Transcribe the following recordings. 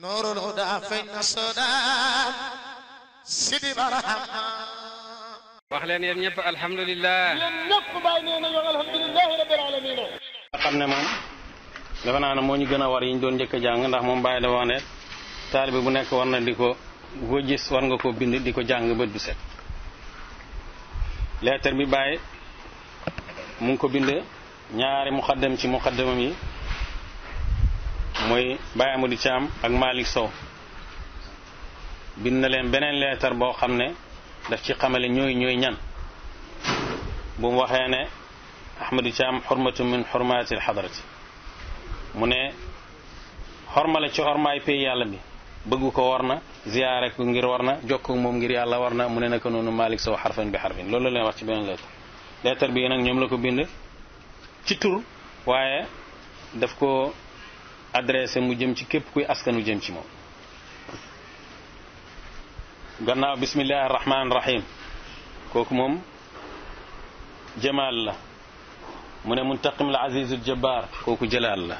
نور الهدى فين السودان سيدي برحمة wax leen yéen ñëpp alhamdulilah. yéen ñëpp bàyyi nee na yow alhamdulilah rabbil alamin. nga xam ne moom dafa naa ne moo ñu gën a war yi ñu doon njëkk a jàng ndax moom bàyyi dafa wax ne taalibe bu nekk war na di ko boo gis war nga ko bind di ko jàng bët bu set. leetar bi bàyyi mu ngi ko bind ñaari muqaddam ci muqaddamam yi mooy Baye Amadou Thiam ak Malick Sow bind na leen beneen leetar boo xam ne daf ci xamale ñooy ñan bu mu waxee ne Ahmadou Thiam xurmatu min xurmaati alxadrati mu ne xormale ci xormaay pay yàlla bi bëgg ko war na ziyaare ko ngir war na jokko moom ngir yàlla war na mu ne naka noonu Malick Sow xarfan bi xarfin loolu la leen wax ci beneen leetar bi nag ñoom la ko bind ci tur waaye daf ko adressé mu jëm ci képp kuy askanu jëm ci moom gannaaw bismillahi arrahmani irrahim kooku moom jamaal la mu ne muntaqim al azizul jabbar kooku jalaal la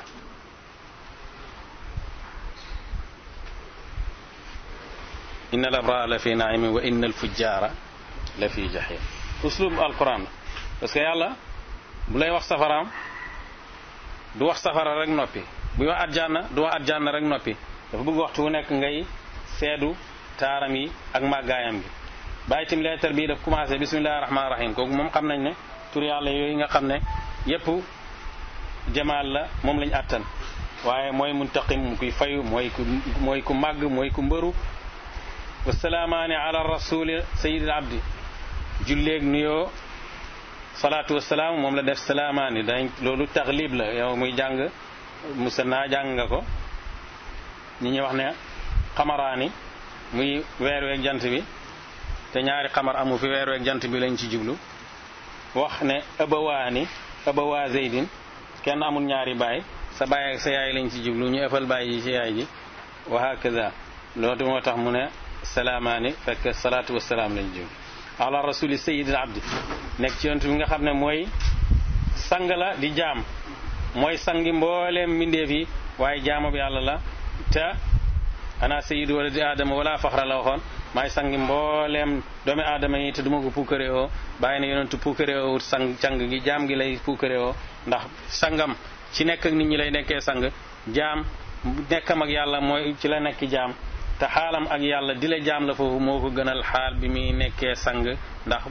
inna al abrar la fi naimin wa inna al fujjara la fi jahim uslub alquran la parce que yàlla bu lay wax safaraam du wax safara rek noppi buy wax àjjana du wax àjjana rek noppi dafa bëgg waxtu wu nekk ngay seedu taaram yi ak màggaayam bi bàyyi tim leetar bii daf commencé bismillahi rahmaani rahim kooku moom xam nañ ne tur yàlla yooyu nga xam ne yépp jamaal la moom lañ àttan waaye mooy muntaqim mu kuy fayu mooy ku màgg mooy ku mbëru wasalaamaani ala rasuli sayidil abdi julleeg nuyoo salaatu wasalaam moom la def salaamaani dañ loolu taxlib la yow muy jàng musanna jàng nga ko ñi ñuy wax ne xamaraani muy weer weeg jant bi te ñaari xamar amu fi weer weeg jant bi lañ ci jublu wax ne abawaa zeydin kenn amul ñaari baay sa baay ak sa yaay lañ ci jublu ñu ëffal baay yi ci yaay ji wa hakaza loolu moo tax mu ne salaamaani fekk salaatu wasalaam lañ jublu ala rasuli sayyidil abdi nekk ci yonent bi nga xam ne mooy sang la di jaam mooy sangi mbooleem mbindeef yi waaye jaamab yàlla la te ana sayyidu waladi aadama wala faxra la waxoon maay sangi mbooleem doomi aadama yi te duma ko puukare oo bàyyi na yonentu puukare oo sang gi jaam gi lay puukare oo ndax sangam ci nekk ak nit ñi lay nekkee sang jaam nekkam ak yàlla mooy ci la nekk jaam te xaalam ak yàlla di la jaam la foofu moo ko gënal xaal bi muy nekkee sang ndax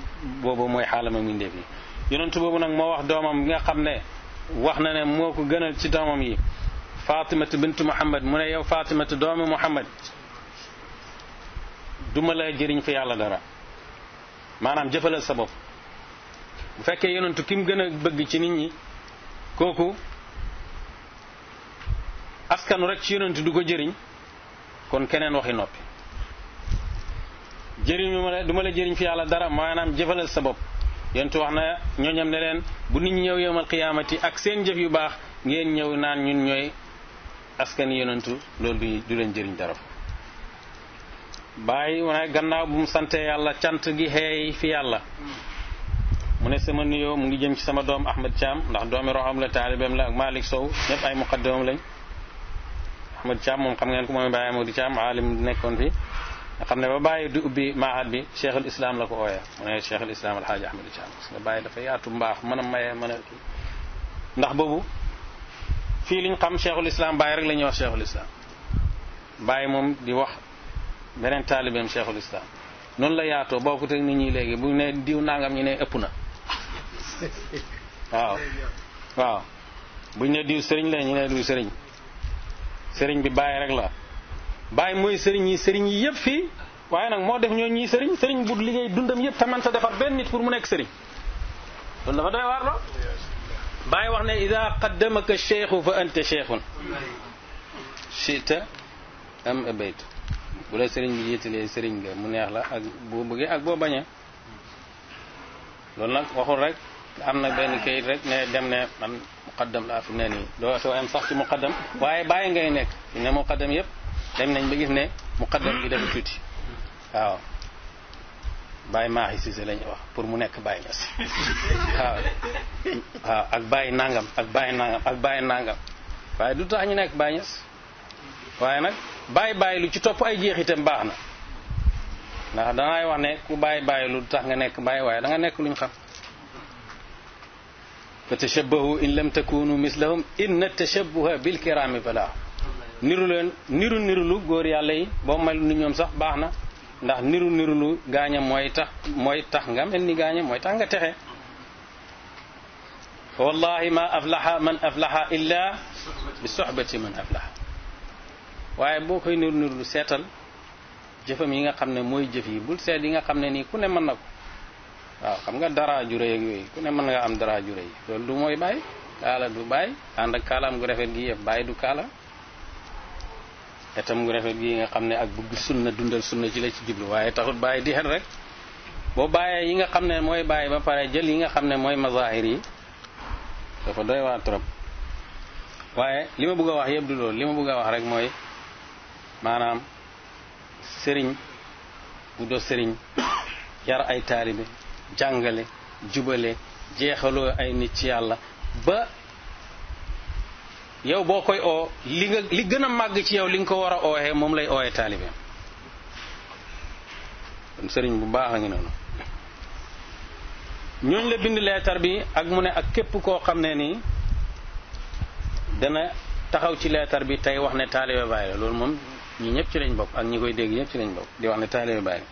boobu mooy xaalama mbindeef yi yonentu boobu nag moo wax doomam bi nga xam ne wax na ne moo ko gënal ci doomam yi Fatimatu bintu Muhammad mu ne yow Fatimatu doomi Muhammad duma la jëriñ fi yàlla dara maanaam jëfalal sa bopp bu fekkee yonentu ki mu gën a bëgg ci nit ñi kooku askanu rek ci yonentu du ko jëriñ kon keneen waxi noppi jëriñ duma la jëriñ fi yàlla dara maanaam jëfalal sa bopp yonentu wax na ñooñam ne leen bu nit ñi ñëw yowmal qiyaamati ak seen jëf yu baax ngeen ñëw naan ñun ñooy askani yonentu loolu du leen jëriñ dara bàyyi mu ne gannaaw bu mu sante yàlla cant gi xeey fi yàlla mu ne sama nuyoo mu ngi jëm ci sama doom Ahmad Thiam ndax doomi roxam la taalibeem la ak Malick Sow ñëpp ay muqaddamam lañ Ahmad Thiam moom xam ngeen ko moom Baye Amadou Thiam aalim nekkoon fi nga xam ne ba bàyyi du ubbi mahad bi cheikh al islam la ko ooyee mu ne cheikh al islam alhaaji Ahmad Thiam parce que bàyyi dafa yaatu mbaax mën a maye mën a ndax boobu fii liñ xam cheikhul islam Baye rek la ñuy wax cheikhul islam Baye moom di wax beneen taalibeem cheikhul islam noonu la yaatoo bokkut ak nit ñi léegi bu ne diw nangam ñu ne ëpp na waaw buñ ne diw sëriñ la ñu ne diw sëriñ bi Baye rek la Baye mooy sëriñ yi yëpp fii waaye nag moo def ñoo ñii sëriñ bu liggéey dundam yëpp te mënta defar benn nit pour mu nekk sëriñ loolu dafa doy waar lo Baye wax ne ida qaddamaka cheikhu fa anta cheikhun chita am abaytu bu la sëriñ bi jiitalee sëriñ nga mu neex la ak boo bëggee ak boo bañee loolu nag waxul rek am na benn kayit rek ne dem ne man muqaddam laa fi ne nii doo am sax ci muqaddam waaye Baye ngay nekk ne muqaddam yëpp dem nañ ba gis ne muqaddam gi dafa tuuti waaw Baye Mahi Cissé lañuy wax pour mu nekk Baye Niass waaw ak Baye nangam ak Baye nangam ak Baye nangam waaye du tax ñu nekk Baye Niass waaye nag bàyyi lu ci topp ay jeexitam baax na ndax danaay wax ne ku bàyyi lu tax nga nekk bàyyi waaye da nga nekk luñ xam fa tashabbahu in lam takunu mislahum inna tashabbuha bil kirami falah niru leen niru góor yàlla yi boo mel ni ñoom sax baax na ndax niru lu gaaña mooy tax nga mel ni gaaña mooy tax nga texe fa wallahi ma aflaha man aflaha illa bi sohbati man aflaha waaye boo koy niru lu seetal jëfam yi nga xam ne mooy jëf yi bul seet yi nga xam ne nii ku ne mën na ko waaw xam nga dara ju rëy ak yooyu ku ne mën nga am dara ju rëy loolu du mooy bàyyi kaala du bàyyi ànd ak kaalaam gu rafet gi yëpp bàyyi du kaala etam gu rafet gi nga xam ne ak bëgg sunna dundal sunna ci la ci jublu waaye taxut bàyyi di xel rek boo bàyyee yi nga xam ne mooy bàyyi ba pare jël yi nga xam ne mooy mazahir yi dafa doy waar trop waaye li ma bëgg a wax yëpp du loolu li ma bëgg a wax rek mooy maanaam sëriñ bu do sëriñ yar ay taalibe jàngale jubale jeexaloo ay nit ci yàlla ba yow boo koy oo li gën a màgg ci yow li nga ko war a ooyee moom lay ooyee taalibe kon sëriñ bu baax a ngi noonu ñooñ la bind leetar bi ak mu ne ak képp koo xam ne nii dana taxaw ci leetar bi tey wax ne taalibe Baay la loolu moom ñi ñëpp ci lañ bokk ak ñi koy dégg ñëpp ci lañ bokk di wax ne taalibe Baay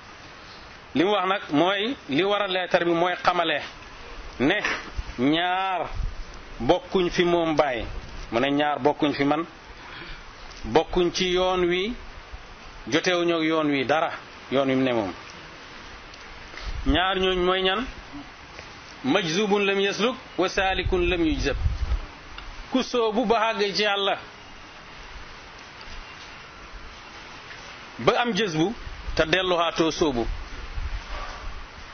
li mu wax nag mooy li war a leetar bi mooy xamale ne ñaar bokkuñ fi moom Baay mu ne ñaar bokkuñ fi man bokkuñ ci yoon wi jotewuñu ak yoon wi dara yoon wi mu ne moom ñaar ñooñ mooy ñan majzubun lam yasluk wa salikun lam yujzab ku soobu ba àgg ci yàlla ba am jësbu te delluwaatoo soobu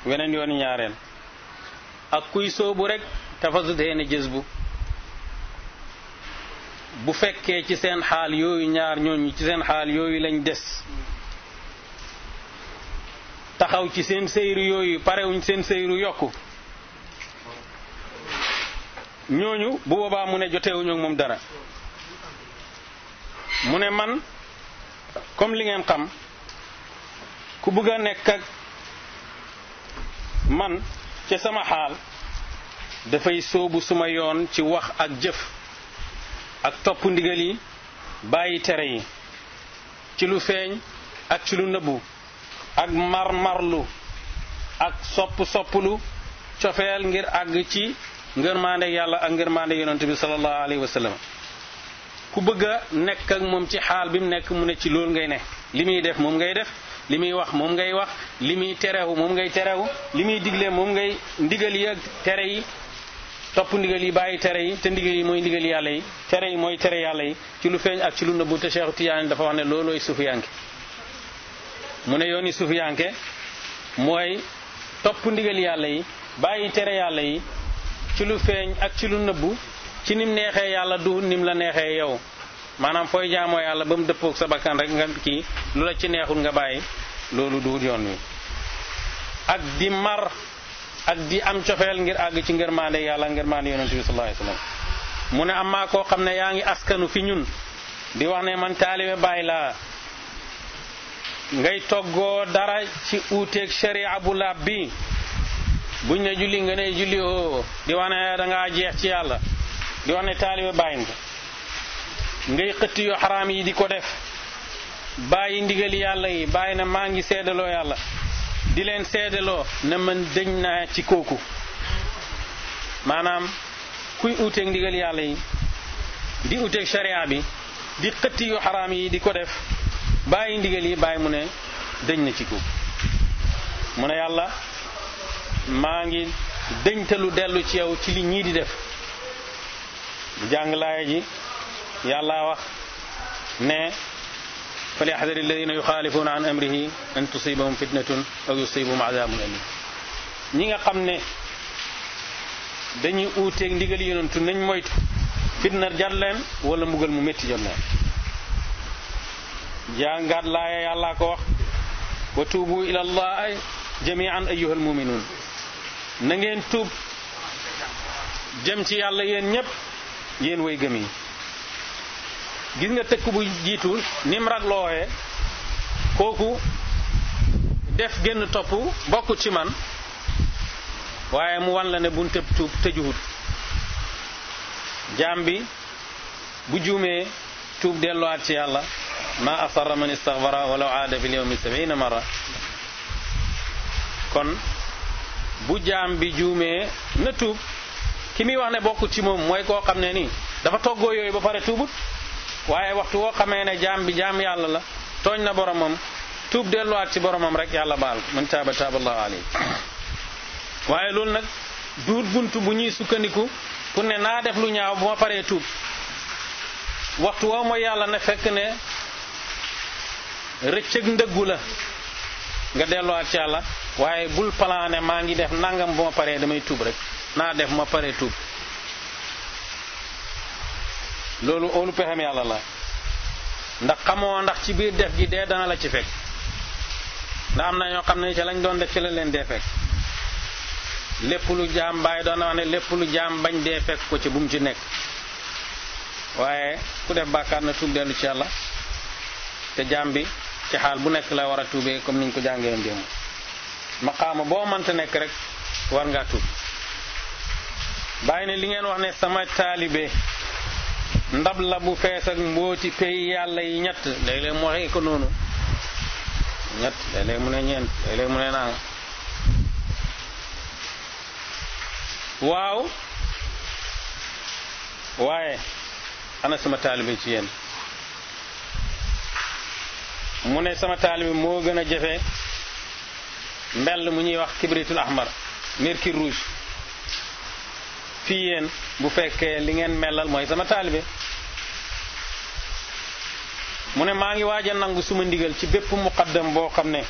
weneen yooni ñaareel ak kuy soobu rek te fasutee ne jësbu bu fekkee ci seen xaal yooyu ñaar ñooñu ci seen xaal yooyu lañ des taxaw ci seen seyru yooyu parewuñ seen seyru yokku ñooñu bu boobaa mu ne jotewuñu ak moom dara mu ne man comme li ngeen xam ku bëgg a nekk ak man ci sama xaal dafay sóobu suma yoon ci wax ak jëf ak topp ndigal yi bàyyi tere yi ci lu feeñ ak ci lu nëbbu ak marmarlu ak sopplu cofeel ngir àgg ci ngërmaande yàlla ak ngërmaande yonent bi sallallahu alayhi wa sallam ku bëgg a nekk ak moom ci xaal bi mu nekk mu ne ci loolu ngay ne li muy def moom ngay def li muy wax moom ngay wax li muy terewu moom ngay terewu li muy digle moom ngay ndigal yi ak tere yi topp ndigal yi bàyyi tere yi te ndigal yi mooy ndigal yàlla yi tere yi mooy tere yàlla yi ci lu feeñ ak ci lu nëbbu te Cheikh Tidiane dafa wax ne loolooy sufiyanke mu ne yooni sufiyanke mooy topp ndigal yàlla yi bàyyi tere yàlla yi ci lu feeñ ak ci lu nëbbu ci nim neexee yàlla du nim la neexee yow maanaam fooy jaamoo yàlla ba mu dëppoog sa bakkan rek nga kii lu la ci neexul nga bàyyi loolu du yoon wi ak di mar ak di am cofeel ngir àgg ci ngërmaande yàlla ngërmaande yonent bi sallallahu alayhi wasallam mu ne amaa koo xam ne yaa ngi askanu fi ñun di wax ne man taalibe Baay laa ngay toggoo dara ci uuteeg sharia bu laab bi buñ ne julli nga ne julli oo di wax ne da ngaa jeex ci yàlla di wax ne taalibe Baay nga ngay xëtt yu xaraam yi di ko def bàyyi ndigali yàlla yi bàyyi na maa ngi seedaloo yàlla di leen seedaloo na man dëñ naa ci kooku maanaam kuy uuteeg ndigal yàlla yi di uuteeg sharia bi di xëtt yu xaraam yi di ko def bàyyi ndigal yi bàyyi mu ne dëñ na ci kooku mu ne yàlla maa ngi dëñtalu dellu ci yow ci li ñii di def bu jàng laaya ji yàlla wax ne falyahdari alladina yuxaalifuuna an amrihi an tusibahum fitnatun aw yusibahum adabun alim ñi nga xam ne dañuy uuteeg ndigal yonentu nañ moytu fitna jot leen wala mbugal mu métti jot leen jàngaat laaya yàlla ko wax wa tuubu ila allahi jamian ayyuha almuminuun na ngeen tuub jëm ci yàlla yéen ñépp yéen way gëm yi gis nga tëkk bu jiitu ni mu raglooxee kooku def génn topp bokkut ci man waaye mu wan la ne bunte tuub tëjuwut jaam bi bu juumee tuub delluwaat ci yàlla ma asarra man istaghfara walaw aada fi lyawmi 70 marra kon bu jaam bi juumee na tuub ki muy wax ne bokkut ci moom mooy koo xam ne nii dafa toggoo yooyu ba pare tuubut waaye waxtu woo xamee ne jaam bi jaam yàlla la tooñ na boromam tuub delluwaat ci boromam rek yàlla baal man taaba taaba allahu alayhi waaye loolu nag duut buntu bu ñuy sukkandiku pour ne naa def lu ñaaw bu ma paree tuub waxtu woo mooy yàlla ne fekk ne rëccëg ndëggu la nga delluwaat ci yàlla waaye bul plané maa ngi def nangam bu ma paree damay tuub rek naa def ma paree tuub loolu óolu pexem yàlla la ndax xamoo ndax ci biir def gi dee dana la ci fekk ndax am na ñoo xam ne ci lañ doon def ci la leen dee fekk lépp lu jaam bàyyi doon na wax ne lépp lu jaam bañ dee fekk ko ci bu mu ci nekk waaye ku def bàkkaar na tuub dellu ci yàlla te jaam bi ci xaal bu nekk la war a tuubee comme niñ ko jàngee démb maqaama boo mënta nekk rek war ngaa tuub bàyyi ne li ngeen wax ne sama taalibe ndab la bu fees ak mbooti pay yàlla yi ñett léeg-léeg mu waxee ko noonu ñett léeg-léeg mu ne ñeent léeg-léeg mu ne naa waaw waaye ana sama taalibe ci yéen mu ne sama taalibe moo gën a jafe mbell mu ñuy wax kibritul ahmar mercure rouge fii yéen bu fekkee li ngeen melal mooy sama taalibe mu ne maa ngi waaj a nangu suma ndigal ci bépp muqaddam boo xam ne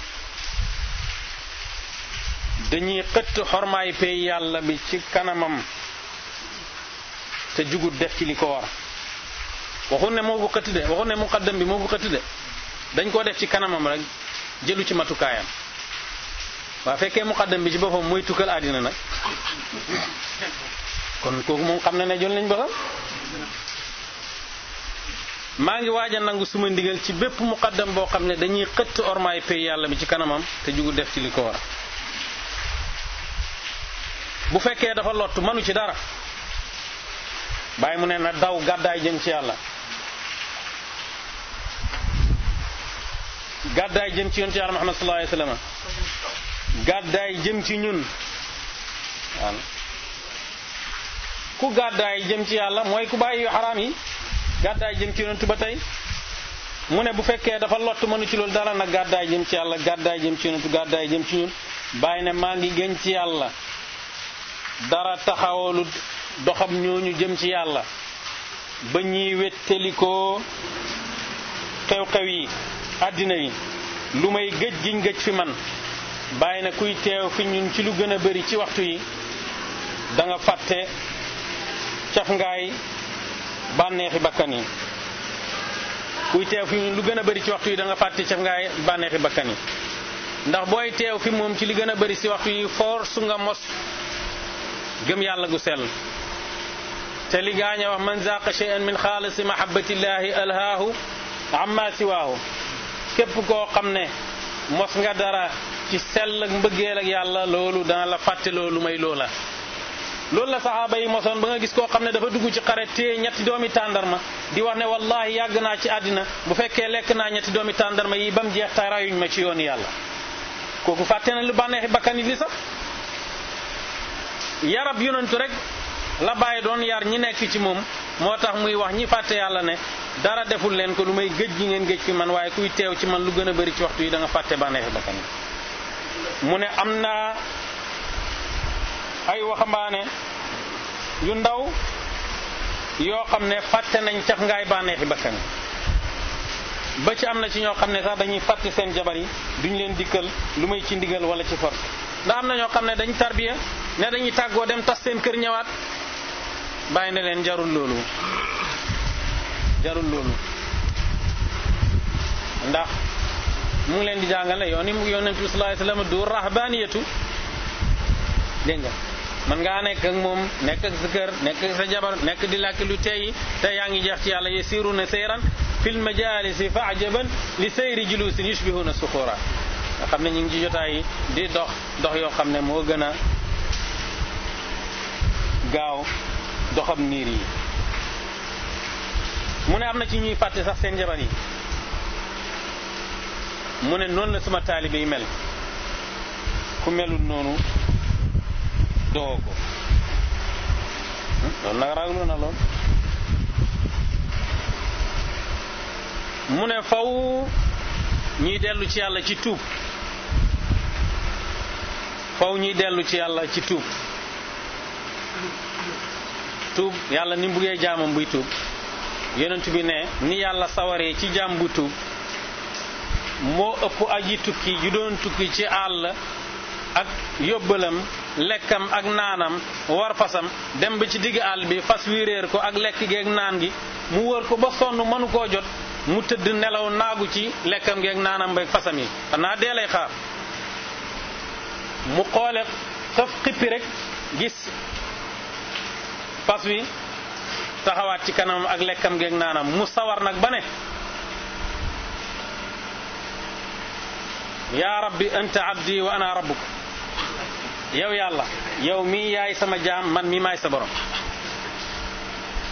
dañuy xëtt xormaay pay yàlla bi ci kanamam te jugut def ci li ko war waxul ne moo ko xëtt de waxul ne muqaddam bi moo ko xëtt de dañ koo def ci kanamam rek jëlu ci matukaayam waa fekkee muqaddam bi ci boppam mooy tukkal àddina nag kon kooku moom xam na ne jël nañ boppam maa ngi waaj a nangu suma ndigal ci bépp muqaddam boo xam ne dañuy xëtt ormaay pay yàlla bi ci kanamam te jugut def ci li ko war bu fekkee dafa lottu manu ci dara bàyyi mu ne na daw gàddaay jëm ci yàlla gàddaay jëm ci yonent yàlla Muhammad sallallahu alayhi wasallam gàddaay jëm ci ñun waaw ku gàddaay jëm ci yàlla mooy ku bàyyi yu xaraam yi gàddaay jëm ci yonent ba tey mu ne bu fekkee dafa lott mënu ci loolu dara nag gàddaay jëm ci yàlla gàddaay jëm ci yonent gàddaay jëm ci ñun bàyyi ne maa ngi gën ci yàlla dara taxawalu doxam ñooñu jëm ci yàlla ba ñuy wettelikoo xew-xew yi àddina yi lu may gëj giñ gëj fi man bàyyi na kuy teew fi ñun ci lu gën a bari ci waxtu yi da nga fàtte caf ngaay bànneexi bakkan yi kuy teew fi ñun lu gën a bari ci waxtu yi da nga fàtte caf ngaay bànneexi bakkan yi ndax booy teew fi moom ci li gën a bari ci waxtu yi force nga mos gëm yàlla gu sell te li gaaña wax man zaqa shay'an min xaalisi mahabbatillahi alhaahu amma siwaahu képp koo xam ne mos nga dara ci sell ak mbëggeel ak yàlla loolu dana la fàtte loolu may loola loolu la saxaaba yi mosoon ba nga gis koo xam ne dafa dugg ci xare téye ñetti doomi tàndarma di wax ne wallahi yàgg naa ci àddina bu fekkee lekk naa ñetti doomi tàndarma yi ba mu jeex ta rayuñ ma ci yoonu yàlla kooku fàtte na lu bànneexi bakkan yi li sax yarab yonentu rek la bàyyi doon yar ñi nekk ci moom moo tax muy wax ñi fàtte yàlla ne dara deful leen ko lu may géej gi ngeen géej fi man waaye kuy teew ci man lu gën a bari ci waxtu yi da nga fàtte bànneexi bakkan yi mu ne am naa ay waxambaane yu ndaw yoo xam ne fàtte nañ caf ngaay bànneexi bakkan yi ba ci am na ci ñoo xam ne sax dañuy fàtte seen jabar yi duñ leen dikkal lu may ci ndigal wala ci force ndax am na ñoo xam ne dañ tarbiya ne dañuy tàggoo dem tas seen kër ñëwaat bàyyi na leen jarul loolu ndax mu ngi leen di jàngal ne yoon yi yonent bi sallallahu alayhi wasallam du rahbaniyatu dégg nga man ngaa nekk ak moom nekk ak sa kër nekk ak sa jabar nekk di làkk lu tey te yaa ngi jeex ci yàlla yasiruna sayran fil majalisi fa ajaban li sayri julusin yushbihuna suxura nga xam ne ñu ngi ci jotaay yi di dox yoo xam ne moo gën a gaaw doxam niir yi. mu ne am na ci ñuy fàtte sax seen jabar yi mu ne noonu la sama taalibe yi mel ku melul noonu doo ko loolu nag raglu na lool. mu ne faw ñuy dellu ci yàlla ci tuub faw ñuy dellu ci yàlla ci tuub yàlla ni mu buggee jaamam buy tuub yonent bi ne ni yàlla sawaree ci jaam bu tuub moo ëpp aji tukki ju doon tukki ci àll ak yóbbalam lekkam ak naanam war fasam dem ba ci digg àll bi fas wi réer ko ak lekk geeg naan gi mu wër ko ba sonn mënu koo jot mu tëdd nelaw naagu ci lekkam geeg naanam beeg fasam yi xanaa dee lay xaar mu xoole taf xippi rek gis fas wi taxawaat ci kanam ak lekkam geeg naanam mu sawar nag ba ne yaa rabbi anta abdi wa ana rabbuk yow yàlla yow mii yaay sama jaam man mii maay sa borom.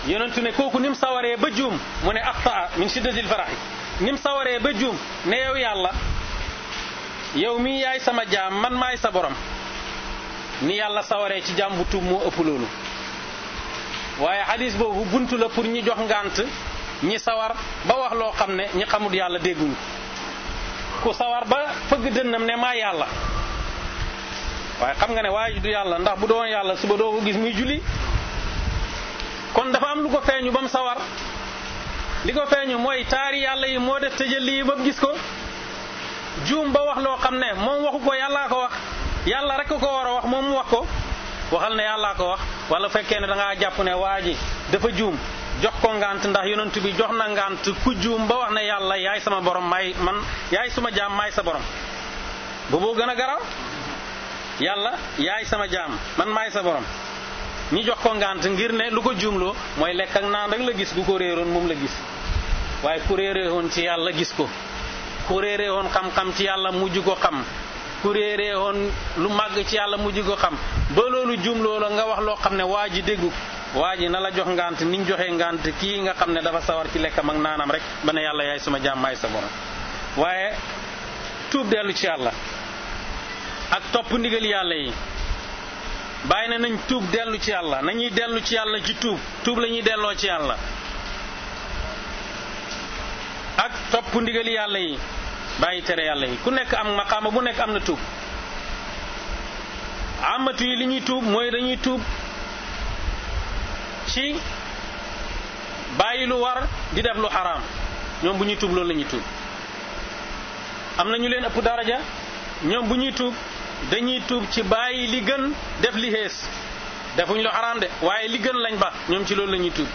yonentu ne kooku ni mu sawaree ba juum mu ne axtaa min shiddatil faraxi ni mu sawaree ba juum ne yow yàlla yow mii yaay sama jaam man maay sa borom ni yàlla sawaree ci jaam bu tuub moo ëpp loolu. waaye xadis boobu buntu la pour ñi jox ngànt ñi sawar ba wax loo xam ne ñi xamul yàlla dégguñu ku sawar ba fëgg dënnam ne maa yàlla waaye xam nga ne waaye du yàlla ndax bu doon yàlla suba doo ko gis muy julli. kon dafa am lu ko feeñu ba mu sawar li ko feeñu mooy taari yàlla yi moo def tëjël yi ba mu gis ko juum ba wax loo xam ne moom waxu ko yàllaa ko wax yàlla rek ko war a wax moom mu wax ko waxal ne yàllaa ko wax. wala fekkee ne da ngaa jàpp ne waa ji dafa juum jox ko ngant ndax yonent bi jox na ngant ku juum ba wax ne yàlla yaay sama borom maay man yaay suma jaam maay sa borom booboo gën a garaw yàlla yaay sama jaam man maay sa borom. ñi jox ko ngant ngir ne lu ko juumloo mooy lekk ak naan rek la gis gu ko réeroon moom la gis waaye ku réeree woon ci yàlla gis ko ku réeree woon xam-xam ci yàlla mujj ko xam ku réeree woon lu màgg ci yàlla mujj ko xam ba loolu juumloo la nga wax loo xam ne waa ji déggu waa ji na la jox ngant niñ joxee ngant kii nga xam ne dafa sawar ci lekkam ak naanam rek ba ne yàlla yaay suma jaam maay sa borom. waaye tuub dellu ci yàlla ak topp ndigal yàlla yi bàyyi na nañ tuub dellu ci yàlla nañuy dellu ci yàlla ci tuub la ñuy delloo ci yàlla ak topp ndigali yàlla yi bàyyi tere yàlla yi ku nekk am maqaama bu nekk am na tuub. amatu yi li ñuy tuub mooy dañuy tuub ci bàyyi lu war di def lu xaraam ñoom bu ñuy tuub loolu la ñuy tuub. am na ñu leen ëpp daraja ñoom bu ñuy tuub dañuy tuub ci bàyyi li gën def li xees defuñ lu xaraam de waaye li gën lañ ba ñoom ci loolu la ñuy tuub.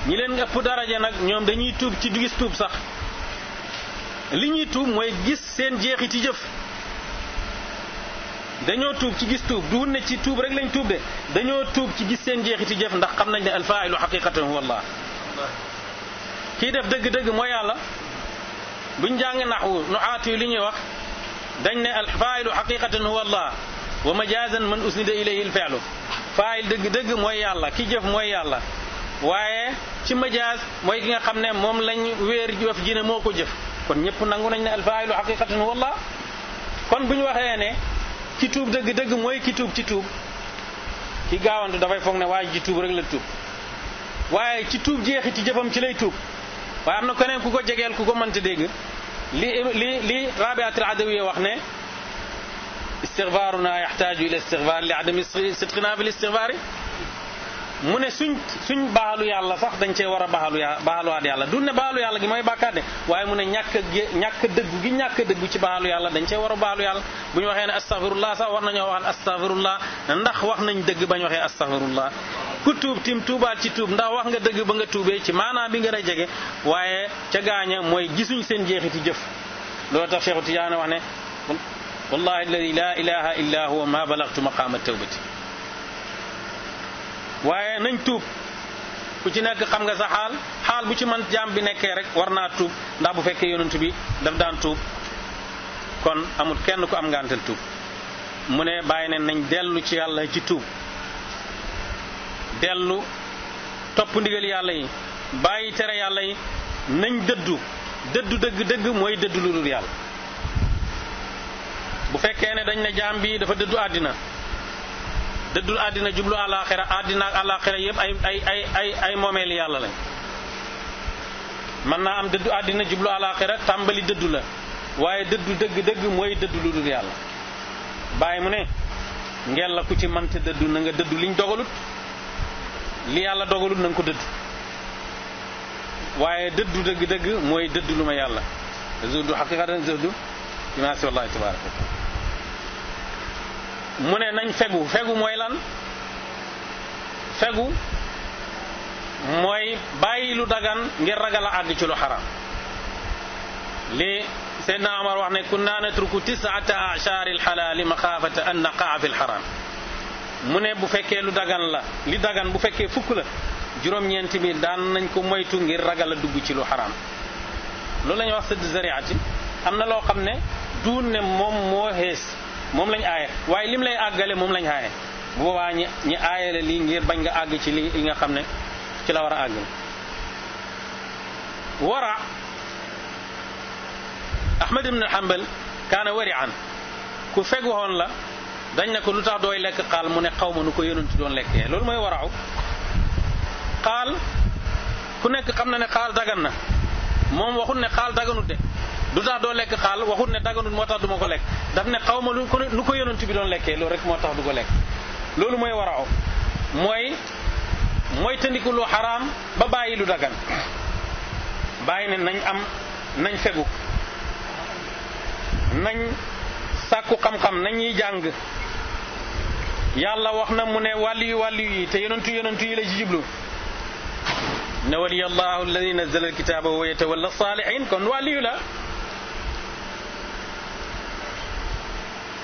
ñi leen ëpp daraja nag ñoom dañuy tuub ci du gis tuub sax li ñuy tuub mooy gis seen jeexiti jëf. dañoo tuub ci gis tuub du ne ci tuub rek lañ tuub de dañoo tuub ci gis seen jeexiti jëf ndax xam nañ ne alfaa'ilu xaqiqatan huwa Allah. kii def dëgg-dëgg mooy yàlla buñ jàng naxwu nu aatu yi li ñuy wax dañ ne alfaa'ilu xaqiqatan huwa Allah wa majaazan man usnida ilayhi alfi'lu. faa'il dëgg-dëgg mooy yàlla ki jëf mooy yàlla waaye ci majaaz mooy ki nga xam ne moom lañ wéer jëf ji ne moo ko jëf kon ñëpp nangu nañ ne alfaa'ilu xaqiqatan huwa Allah. kon bu ñu waxee ne ki tuub dëgg-dëgg mooy ki tuub ci tuub ki gaawantu dafay foog ne waaye ji tuub rek la tuub waaye ci tuub jeexi ci jëfam ci lay tuub. waaye am na keneen ku ko jegeel ku ko mënta dégg li Rabi'atul Adawiya wax ne istigfaaruna yaxtaaju ila istigfaar li adami sidqina fil istigfaari mu ne suñ baalu yàlla sax dañ cee war a baaluwaat yàlla du ne baalu yàlla gi mooy bàkkaat de waaye mu ne ñàkk dëggu ci baalu yàlla dañ cee war a baalu yàlla. bu ñu waxee ne astaghfirullah sax war nañoo waxal astaghfirullah ndax wax nañ dëgg bañ waxee astaghfirullah. ku tuub tim tuubaat ci tuub ndax wax nga dëgg ba nga tuubee ci maanaam bi nga a jege waaye ca gaaña mooy gisuñ seen jeexiti jëf. loolu tax Cheikh Tidiane wax ne wallahi alladi la ilaha illa huwa ma balagtu maqaama tawbati waaye nañ tuub ku ci nekk xam nga sa xaal bu ci man jaam bi nekkee rek war naa tuub ndax bu fekkee yonent bi daf daan tuub kon amul kenn ku am ngantal tuub mu ne bàyyi ne nañ dellu ci yàlla ci tuub dellu topp ndigal yàlla yi bàyyi tere yàlla yi nañ dëddu dëgg mooy dëddu lu dul yàlla bu fekkee ne dañ ne jaam bi dafa dëddu àddina jublu àllaaxira àddina ak àllaaxira yëpp ay moomeeli yàlla lañ mën naa am dëddu àddina jublu àllaaxira tàmbali dëddu la waaye dëddu dëgg mooy dëddu lu dul yàlla bàyyi mu ne ngel la ku ci mënte dëddu na nga dëddu liñ dogalut li yàlla dogalut na nga ko dëddu waaye dëddu dëgg mooy dëddu lu ma yàlla zuhdu haqiqatan zuhdu bi ma si wallahi tabaraka wa taala mu ne nañ fegu mooy lan fegu mooy bàyyi lu dagan ngir ragal a àgg ci lu xaram li Seydina Omar wax ne kunna natruku tis'ata a'shar al-halal maxaafata an naqa'a fi al-haram mu ne bu fekkee lu dagan la li dagan bu fekkee fukk la juróom-ñeenti bi daan nañ ko moytu ngir ragal a dugg ci lu xaram loolu la ñuy wax sëdd zariati am na loo xam ne duun ne moom moo xees moom lañ aaye waaye lim lay àggale moom lañ aaye bu boobaa ñi aaye la lii ngir bañ nga àgg ci li nga xam ne ci la war a àgg wara Ahmad ibn Hanbal kaana wari'an ku feg waxoon la dañ ne ko lu tax dooy lekk xaal mu ne xaw ma nu ko yonent doon lekkee loolu mooy waraaw xaal ku nekk xam na ne xaal dagan na moom waxut ne xaal daganut de lu tax doo lekk xaal waxut ne daganut moo tax du ma ko lekk daf ne xaw ma nu ko yonent bi doon lekkee loolu rek moo tax du ko lekk loolu mooy waraaw mooy tëndiku lu xaraam ba bàyyi lu dagan bàyyi ne nañ fegu nañ sàkku xam-xam nañuy jàng yàlla wax na mu ne wàllu yi te yonentu yi la ci jublu ne waliyallahu alladi nazzala alkitaba wa yatawalla salihin kon wàllu la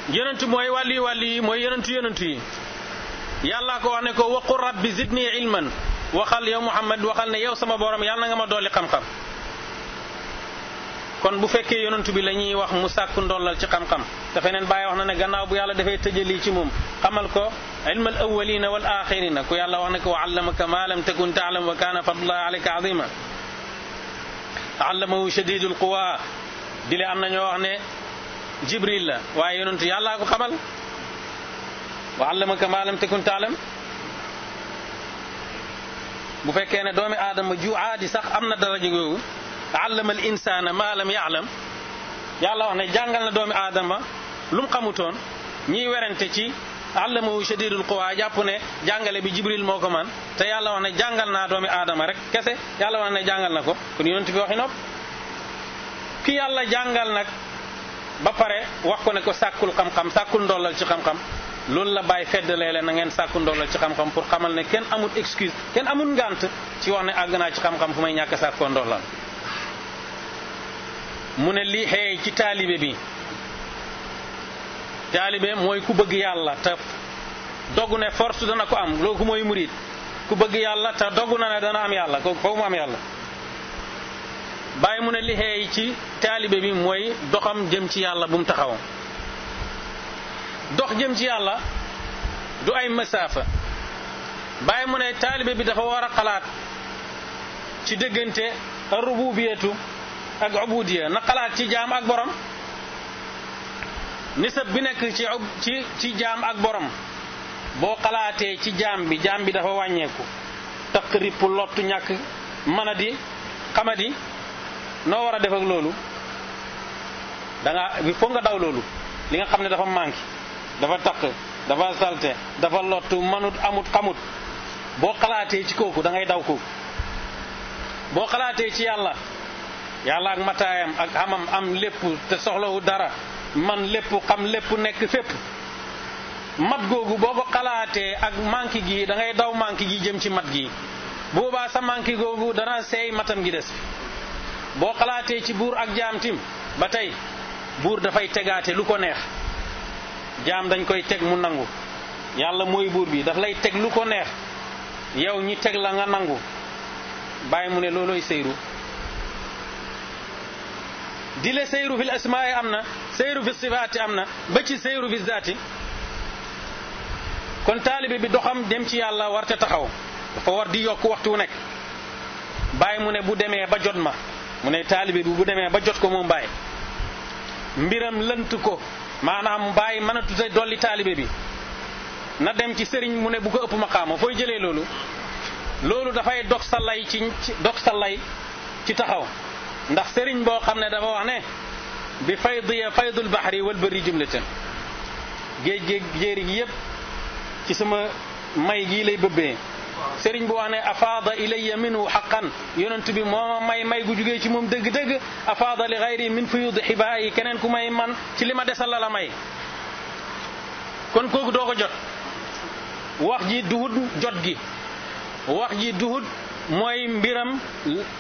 yonentu mooy wàllu yi mooy yonentu yi yàlla ko wax ne ko waqul rabbi zidni ilman waxal yow Muhammad waxal ne yow sama borom yàlla na nga ma dolli xam-xam kon bu fekkee yonentu bi la ñuy wax mu sàkku ndollal ci xam-xam te feneen bàyyi wax na ne gannaaw bu yàlla dafay tëjali ci moom xamal ko ilmal awwalina wal axirina ku yàlla wax ne ko wa allamaka ma lam takun taalam wa kaana fadlullahi alayka azima allamahu shadidul quwa dile am na ñoo wax ne jibril la waaye yonentu yàllaa ko xamal wa allamaka ma lam takun taalam bu fekkee ne doomi aadama ju aadi sax am na daraja googu allama al insana ma lam ya'lam yàlla wax ne jàngal na doomi aadama lu mu xamutoon ñiy werante ci allamahu shadidul quwa jàpp ne jàngale bi jibril moo ko man te yàlla wax ne jàngal naa doomi aadama rek kese yàlla wax ne jàngal na ko kon yonent bi waxi nopp ki yàlla jàngal nag ba pare wax ko ne ko sàkkul xam-xam sàkkul ndollal ci xam-xam loolu la bàyyi feddalee leen na ngeen sàkku ndollal ci xam-xam pour xamal ne kenn amul excuse kenn amul ngant ci wax ne àgg naa ci xam-xam fu may ñàkk sàkkoo ndollal mu ne li xeey ci taalibe mooy ku bëgg yàlla te dogg ne force dana ko am loolu ku mooy murid ku bëgg yàlla te dogg na ne dana am yàlla kooku foofu mu am yàlla bàyyi mu ne li xeey ci taalibe bi mooy doxam jëm ci yàlla bu mu taxaw dox jëm ci yàlla du ay masaafa bàyyi mu ne taalibe bi dafa war a xalaat ci diggante rububiyatu ak ubudiya na xalaat ci jaam ak borom nisab bi nekk ci jaam ak borom boo xalaatee ci jaam bi dafa wàññeeku taqrib lottu ñàkk mën a di xamadi noo war a def ak loolu il faut nga daw loolu li nga xam ne dafa manqué dafa taq dafa salte dafa lottu manut amut xamut boo xalaatee ci kooku da ngay daw kooku boo xalaatee ci yàlla ak mataayam ak xamam am lépp te soxlawu dara man lépp xam lépp nekk fépp mat googu boo ko xalaatee ak manki gi da ngay daw manki gi jëm ci mat gi boobaa sa manki googu dana seey matam gi des boo xalaatee ci buur ak jaam tim ba tey buur dafay tegaate lu ko neex jaam dañ koy teg mu nangu yàlla mooy buur bi daf lay teg lu ko neex yow ñi teg la nga nangu bàyyi mu ne loolooy seyru di le seyru fil asmaai am na seyru fi sifaati am na ba ci seyru fi zaati kon taalibe bi doxam dem ci yàlla warte taxaw dafa war di yokk waxtu wu nekk bàyyi mu ne bu demee ba jot ma mu ne taalibe bi bu demee ba jot ko moom bàyyi mbiram lënt ko maanaam bàyyi mën a tuta dolli taalibe bi na dem ci sëriñ mu ne bu ko ëpp maqaama fooy jëlee loolu dafay dog sa lay ci taxaw ndax sëriñ boo xam ne dafa wax ne bi faydiya faydul bahri wal barri jumlatan géej jéeri gi yépp ci sama may gii lay bëbbee sëriñ bu wax ne afaada ilayya minhu haqqan yonent bi moo may gu jugee ci moom dëgg-dëgg afaada li gayri min fuyudi xibaayi keneen ku may man ci li ma desal la may kon kooku doo ko jot wax ji duhut jot gi wax ji duhut mooy mbiram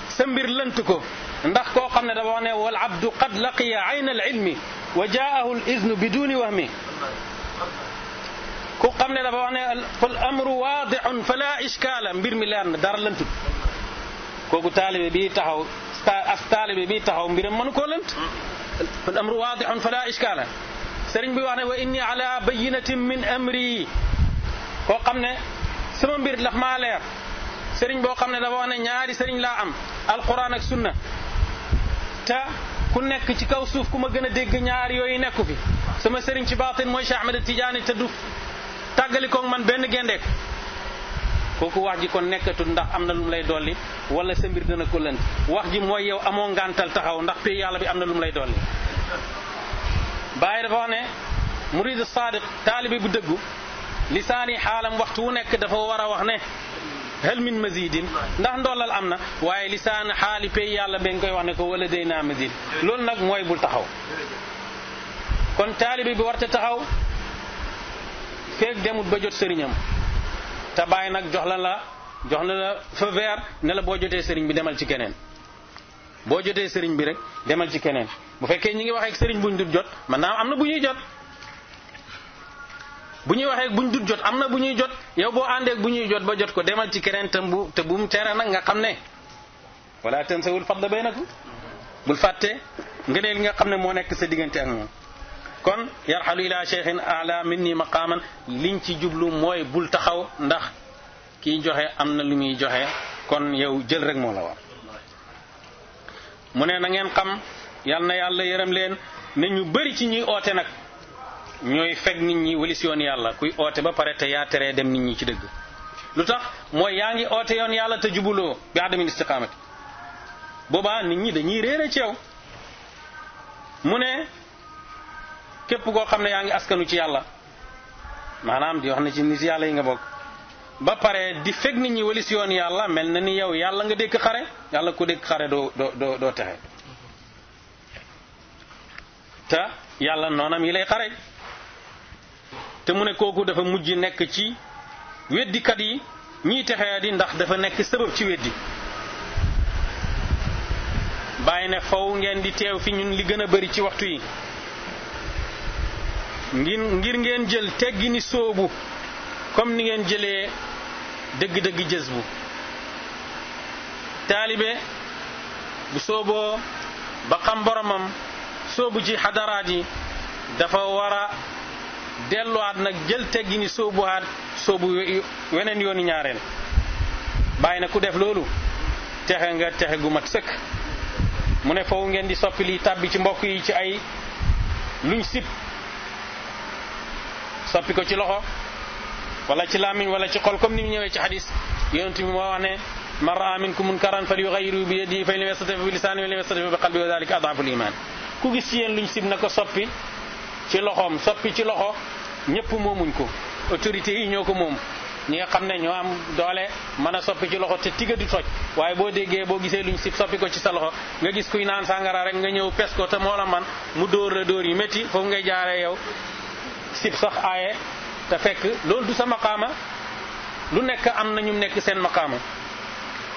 sa mbir lënt ko ndax koo xam ne dafa wax ne wal abdu qad laqiya ayna al ilmi wa jaahu al iznu biduni wahmi ku xam ne dafa wax ne fal amru waadihun fala ishkaala mbir mi leer na dara lëntut kooku taalibe bi taxaw mbiram mënu koo lënt fal amru waadihun fala ishkaala sëriñ bi wax ne wa inni ala bayinatin min amri koo xam ne sama mbir daf maa leer sëriñ boo xam ne dafa wax ne ñaari sëriñ laa am alquran ak sunna te ku nekk ci kaw suuf ku ma gën a dégg ñaar yooyu nekku fi sama sëriñ ci baatin mooy Cheikh Ahmed Tidiane te du tàggalikoog man benn gendeek kooku wax ji kon nekkatul ndax am na lu mu lay dolli wala sa mbir dana ko lënt wax ji mooy yow amoo ngantal taxaw ndax pay yàlla bi am na lu mu lay dolli Baay dafa wax ne murid sadiq taalibe bu dëggu lisaani xaalam waxtu wu nekk dafa war a wax ne hal min mazidin ndax ndollal am na waaye lisaan xaali pay yàlla ba nga koy wax ne ko wala day naa mazid loolu nag mooy bul taxaw kon taalibe bi warte taxaw feeg demut ba jot sëriñam te bàyyi nag jox la feu vert ne la boo jotee sëriñ bi demal ci keneen boo jotee sëriñ bi rek demal ci keneen bu fekkee ñi ngi waxee ak sëriñ buñ dut jot man naa am na bu ñuy jot bu ñuy waxee buñ dut jot am na bu ñuy jot yow boo àndeek bu ñuy jot ba jot ko demal ci keneen te bu mu tere nag nga xam ne wala tansawul fadla baynakum bul fàtte ngëneel li nga xam ne moo nekk sa diggante ak moom kon yarxalu ila cheikhin ala minni maqaaman liñ ci jublu mooy bul taxaw ndax kiy joxe am na lu muy joxe kon yow jël rek moo la war mu ne na ngeen xam yal na yàlla yërëm leen ne ñu bëri ci ñuy oote nag ñooy fekk nit ñi walis yoon yàlla kuy oote ba pare te yaa teree dem nit ñi ci dëgg lu tax mooy yaa ngi oote yoon yàlla te jubuloo bi adamil istiqaamati boobaa nit ñi dañuy réere ci yow mu ne képp koo xam ne yaa ngi askanu ci yàlla maanaam di wax ne ci nit yàlla yi nga bokk ba pare di fekk nit ñi walis yoon yàlla mel na ni yow yàlla nga dékk xare yàlla ku dékk xare doo texe te yàlla noonam yi lay xare te mu ne kooku dafa mujj nekk ci weddikat yi ñiy texee di ndax dafa nekk sabab ci weddi bàyyi ne faw ngeen di teew fi ñun li gën a bari ci waxtu yi ngir ngeen jël teggi ni soobu comme ni ngeen jëlee dëgg-dëgg jës bu taalibe bu sooboo ba xam boromam soobu ci xadaraat yi dafa war a delluwaat nag jël teggi ni soobuwaat soobu weneen yooni ñaareel bàyyi na ku def loolu texe nga texe gu mat sëkk mu ne foofu ngeen di soppi li tàbbi ci mbokk yi ci ay luñ sib soppi ko ci loxo wala ci làmmiñ wala ci xol comme ni mu ñëwee ci xadis yonent bi moo wax ne man raa minkum munkaran falyughayyirhu bi yadihi fa in lam yastati' bi lisanihi wa in lam yastati' bi qalbihi wa dhalika ad'afu al-iman ku gis ci yéen luñ sib na ko soppi ci loxoom soppi ci loxo ñëpp moomuñ ko autorités yi ñoo ko moom ñi nga xam ne ñoo am doole mën a soppi ci loxo te tiga du toj waaye boo déggee boo gisee luñ sib soppi ko ci sa loxo nga gis kuy naan sàngara rek nga ñëw pes ko te moo la man mu dóor la dóor yu métti foofu ngay jaaree yow sib sax aaye te fekk loolu du sa maqaama lu nekk am na ñu nekk seen maqaama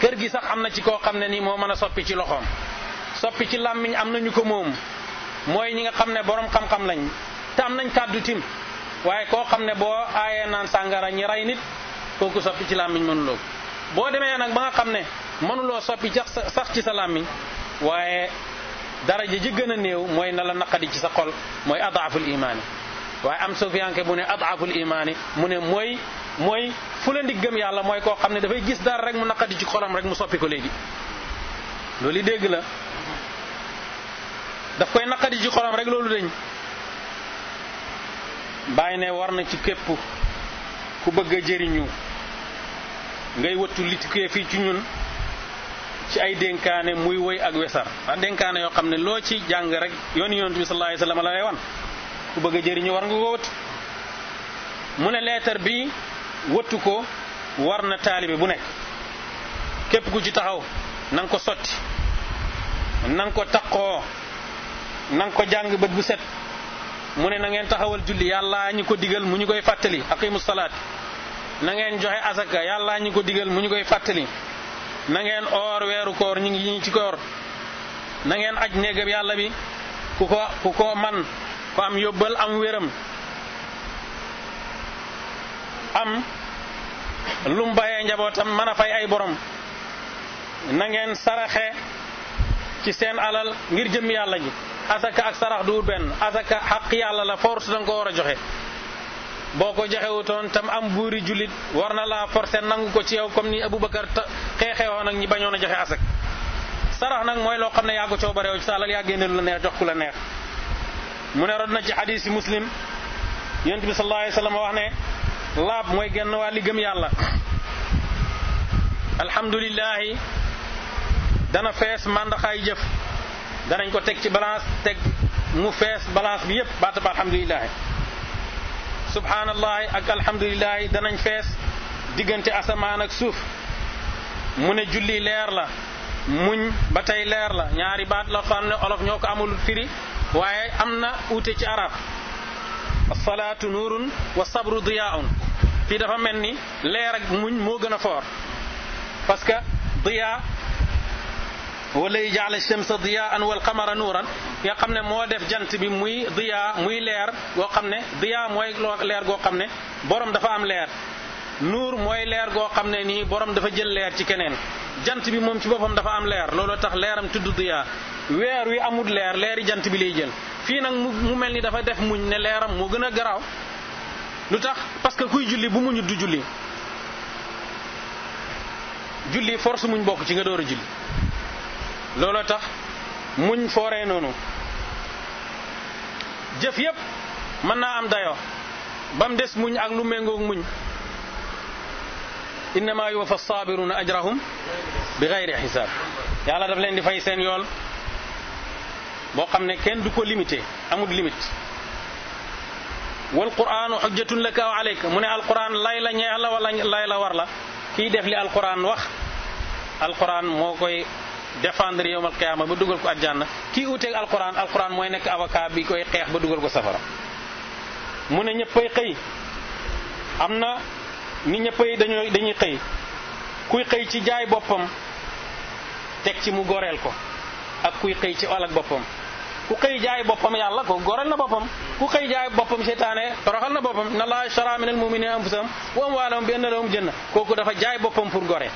kër gi sax am na ci koo xam ne nii moo mën a soppi ci loxoom soppi ci làmmiñ am na ñu ko moom mooy ñi nga xam ne borom xam-xam lañ te am nañ kàddu tim waaye koo xam ne boo aayee naan sàngara ñi rey nit kooku soppi ci làmmiñ mënuloo ko boo demee nag ba nga xam ne mënuloo soppi sax ci sa làmmiñ waaye daraja ji gën a néew mooy na la naqadi ci sa xol mooy adaaful imaani waaye am sufiyanke bu ne adaaful imaani mu ne mooy fu la ndiggam yàlla mooy koo xam ne dafay gis dara rek mu naqadi ci xolam rek mu soppi ko léegi loolu dégg la daf koy naqadi ci xolam rek loolu dañ bàyyi ne war na ci képp ku bëgg a jëriñu ngay wëttu li tukkee fii ci ñun ci ay dénkaane muy woy ak wesar ak dénkaane yoo xam ne loo ci jàng rek yooni yonent bi sallallahu alayhi wasallam la lay wan ku bëgg a jëriñu war nga ko wëttu mu ne leetar bi wëttu ko war na taalibe bu nekk képp ku ci taxaw na nga ko sotti na nga ko taqoo na nga ko jàng bët bu set mu ne na ngeen taxawal julli yàlla ñu ko digal mu ñu koy fàttali aqimu salaat na ngeen joxe asaka yàlla ñu ko digal mu ñu koy fàttali na ngeen oor weeru koor ñu ngi ci koor na ngeen aj néegam yàlla bi ku ko man ko am yóbbal am wéram am lum bayee njabootam mën a fay ay borom na ngeen saraxe ci seen alal ngir jëm yàlla ji asaka ak sarax du benn asaka xaq yàlla la force danga ko war a joxe boo ko joxewutoon tam am buuri jullit war na laa forcé nangu ko ci yow comme ni Aboubacar xeexewoon ak ñi bañoon a joxe asak sarax nag mooy loo xam ne yaa ko coobareew ci sa alal yaa génne lu la neex jox ku la neex mu ne rod na ci xadiis yi muslim yonent bi sallallahu alayhi wa sallam wax ne laab mooy genn waa li gëm yàlla alhamdulillahi dana fees mandaxaay jëf danañ ko teg ci balance teg mu fees balance bi yépp baata ba alhamdulillahi subhanallahi ak alhamdulillahi danañ fees diggante asamaan ak suuf mu ne julli leer la muñ ba tey leer la ñaari baat la xam ne olof ñoo ko amul firi waaye am na uute ci arab as-salaatu nuurun wa sabru diyaa'un fii dafa mel ni leer ak muñ moo gën a foor parce que diyaa wala yaj'al ash-shamsa diyaa'an wal qamara nuuran nga xam ne moo def jant bi muy diyaa muy leer goo xam ne diyaa mooy leer goo xam ne borom dafa am leer nuur mooy leer goo xam ne nii borom dafa jël leer ci keneen jant bi moom ci boppam dafa am leer looloo tax leeram tudd diyaa weer wi amul leer leeri jant bi lay jël fii nag mu mel ni dafa def muñ ne leeram moo gën a garaaw lu tax parce que kuy julli bu muñut du julli julli force muñ bokk ci nga door a julli looloo tax muñ fooree noonu jëf yépp mën naa am dayo ba mu des muñ ak lu méngoog muñ innama yuwaffa as-sabiruna ajrahum bi ghayri xisaab yàlla daf leen di fay seen yool boo xam ne kenn du ko limité amul limite wal qur'anu hujjatun laka wa alayka mu ne alquran lay la ñeex la wala lay la war la kiy def li alquran wax alquran moo koy défendre yawmal qiyaama ba dugal ko aljanna kii uteeg alquran mooy nekk avocat bi koy xeex ba dugal ko safara mu ne ñëppay xëy am na ni ñëppay dañuy xëy kuy xëy ci jaay boppam teg ci mu goreel ko ak kuy xëy ci olak boppam ku xëy jaay boppam yàlla ko goreel na boppam ku xëy jaay boppam seytaane toroxal na boppam inna allaha ishtara minal mu'minina anfusahum wa amwalahum bi anna lahum janna kooku dafa jaay boppam pour gore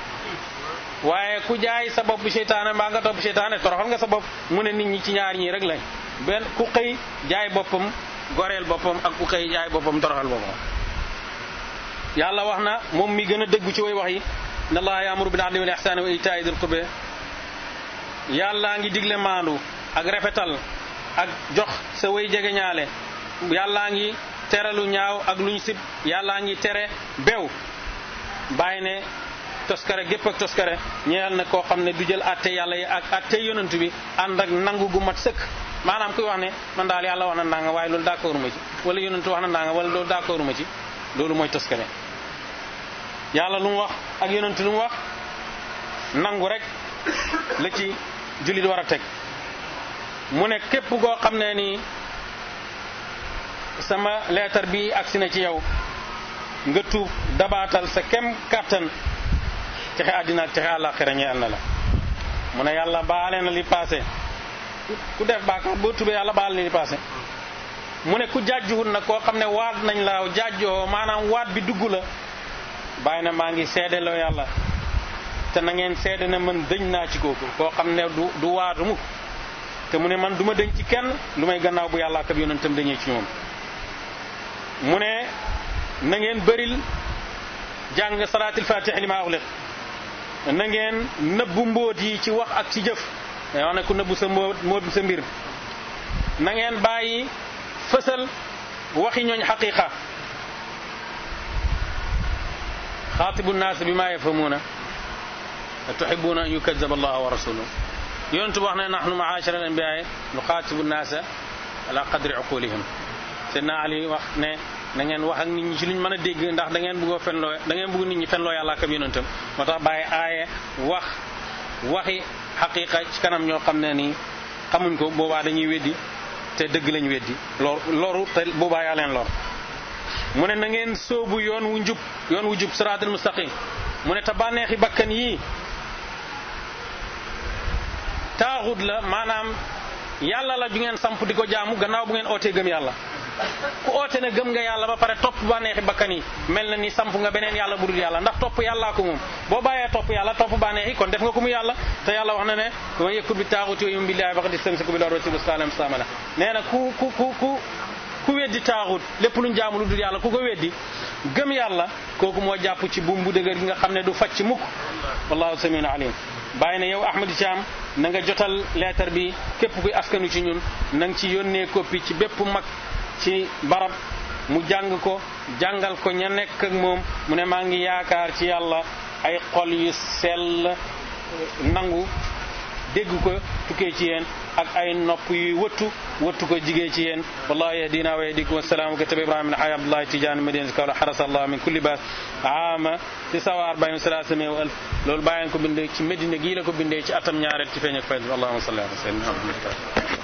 waaye ku jaay sa bopp seytaane mbaa nga topp seytaane toroxal nga sa bopp mu ne nit ñi ci ñaar ñii rek lañ benn ku xëy jaay boppam goreel boppam ak ku xëy jaay boppam toroxal boppam yàlla wax na moom mi gën a dëggu ci way wax yi inna allaha ya'muru bil 'adli wal ihsani wa ita'i dhil qurba yàllaa ngi digle maandu ak rafetal ak jox sa way jege ñaale yàllaa ngi tere lu ñaaw ak luñ sib yàllaa ngi tere bew bàyyi ne toskare gépp ak toskare ñeel na koo xam ne du jël atte yàlla yi ak atte yonent bi ànd ak nangu gu mat sëkk maanaam kuy wax ne man daal yàlla wax na ndanga waaye loolu d'accord ma ci wala yonent wax na ndanga wala loolu d'accord ma ci loolu mooy toskare yàlla lu mu wax ak yonent lu mu wax nangu rek la ci jullit war a teg mu ne képp koo xam ne nii sama leetar bi agsi na ci yow nga tuub dabaatal sa kem kàttan texe àddina ak texe àllaaxira ñeel na la mu ne yàlla baale na li passé ku def baakaar boo tubee yàlla baale na li passé mu ne ku jàjjuwut nag koo xam ne waat nañ la jàjjoo maanaam waat bi dugg la bàyyi na maa ngi seedeloo yàlla te na ngeen seede ne man dëñ naa ci kooku koo xam ne du waatu mukk te mu ne man du ma dëñ ci kenn lu may gannaaw bu yàlla ak ab yonentam dañee ci ñoom. mu ne na ngeen bëril jàng salaatil fatih li ma ughliq na ngeen nëbbu mbóot yi ci wax ak ci jëf day wax ne ku nëbbu sa mbóot sa mbir na ngeen bàyyi fësal waxi ñooñ xaqiqa xaatibu naas bi maa yafhamuuna tuhibuuna an yukazaba allah wa rasuluhu yonentu wax ne nahnu maashara al anbiyaa nuxaatibu naasa ala qadri uqulihim Seydina Ali wax ne na ngeen wax ak nit ñi ci luñ mën a dégg ndax da ngeen bëgg fenloo da ngeen bëgg nit ñi fenloo yàlla ak yonentam moo tax bàyyi aaye waxi xaqiqa ci kanam ñoo xam ne nii xamuñ ko boobaa dañuy weddi te dëgg lañ weddi loru te boobaa yaa leen lor. mu ne na ngeen sóobu yoon wu jub siraatal mustaqim mu ne te bànneexi bakkan yii taaxut la maanaam yàlla la ju ngeen samp di ko jaamu gannaaw bu ngeen ootee gëm yàlla ku oote ne gëm nga yàlla ba pare topp bànneexi bakkan yi mel na ni samp nga beneen yàlla budul yàlla ndax topp yàllaa ko moom boo bàyyee topp yàlla topp bànneexi kon def nga ko mu yàlla te yàlla wax na ne man yakfur bi taaxuti wa yu'min billaahi faqad istamsaka bil urwatil wusqaa laa infisaama lahaa nee na ku weddi taaxut lépp luñ jaamu lu dul yàlla ku ko weddi gëm yàlla kooku moo jàpp ci buum bu dëgër gi nga xam ne du facc mukk wallahu samiun alim. bàyyi na yow Ahmad Thiam na nga jotal leetar bi képp kuy askanu ci ñun na nga ci yónnee copie ci bépp mag ci barab mu jàng ko jàngal ko ña nekk ak moom mu ne maa ngi yaakaar ci yàlla ay xol yu sell nangu dégg ko tukkee ci yéen ak ay nopp yuy wëttu ko jigee ci yéen wallahi yahdina wa yahdikum assalaamu kataba ibrahima al hayy abdullahi tijaani madina kawla harasa allah min kulli baas ama 49 300 wa alf loolu bàyyi ko bindee ci Medina gii la ko bindee ci atam ñaareel ci feeñ ak fayda allahumma salli ala sayyidina